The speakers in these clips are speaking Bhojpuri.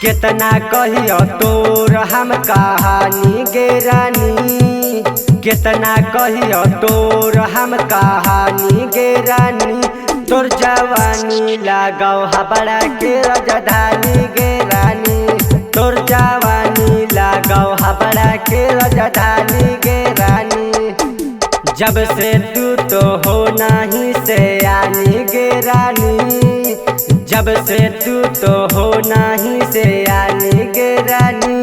कितना कहियो तोर हम कहानी गे रानी, कितना कहियो तोर हम कहानी गे रानी। तोर जवानी लगाओ हबड़ा के राजधानी गे रानी, तोर जवानी लगाओ हबड़ा के राजधानी गे रानी। जब से तू तो हो नहीं से आनी गे रानी, जब से तू तो हो नहीं से आनी गे रानी।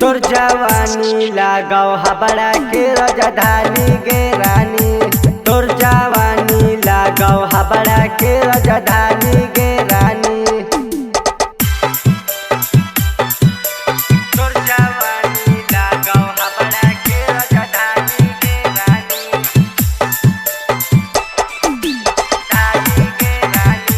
तोर जवानी लगाओ हबड़ा के राजधानी गे रानी, तोर जवानी लगाओ हबड़ा के राजधानी गे रानी। तोर जवानी लगाओ हबड़ा के राजधानी गे रानी, रानी गे रानी।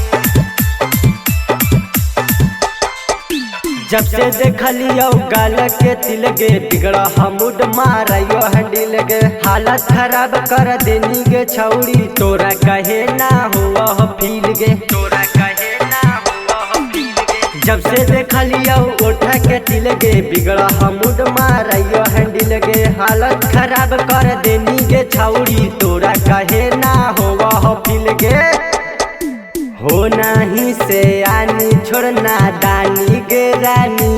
जब से देखलियो गाल के तिल गे बिगड़ा हमूड मारियो हंडिल गे। हालत खराब कर देनी गे छौड़ी, तोरा कहे ना हुआ हो फील गे, तोरा कहे ना हुआ हो फील गे। जब से देखलियो ओठा के तिल गे बिगड़ा हमूड मारियो हंडिल गे। हालत खराब कर देनी गे छौड़ी, तोरा कहे ना हुआ हो फील गे। हो नहीं से आनी छोड़ना दानी गे रानी,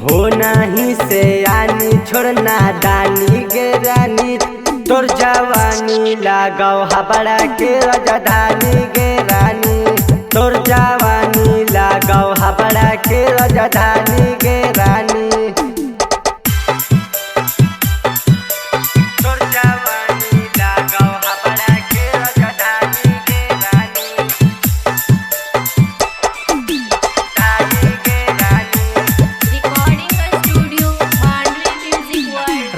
हो नहीं से आनी छोड़ना दानी गे रानी। तोर जवानी लगाओ हबड़ा के राजधानी गे रानी, तोर जवानी लगाओ हबड़ा के राजधानी गे रानी। तोर जवानी लगाओ हबड़ा के राजधानी गे रानी,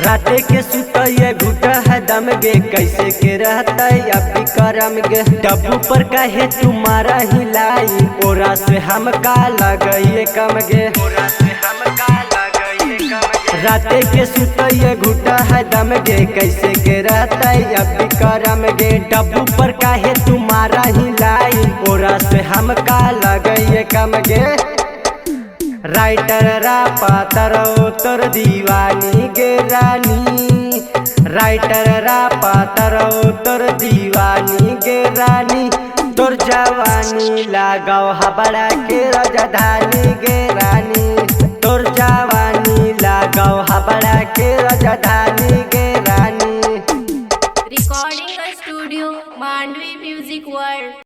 राते के सुतइए घुटा है दम गे, कैसे के रहता अभी करम गे। डब्बू पर कहे तुम्हारा हिलाई, ओरा से हम का लगइए कम गे, ओरा से हम का लगइए कम गे। राते के सुतइए घुटा है दम गे, कैसे के रहता अभी करम गे। डब्बू पर कहे तुम्हारा हिलाई, ओरा से हम का लगइए कम गे। राइटर रापातरो तोर दीवानी गे रानी, राइटर रापातरो तोर दीवानी गे रानी। तोर जवानी लगाओ हबड़ा के राजधानी गे रानी, तोर जवानी लगाओ हबड़ा के राजधानी गे रानी। Recording studio Mandvi music world.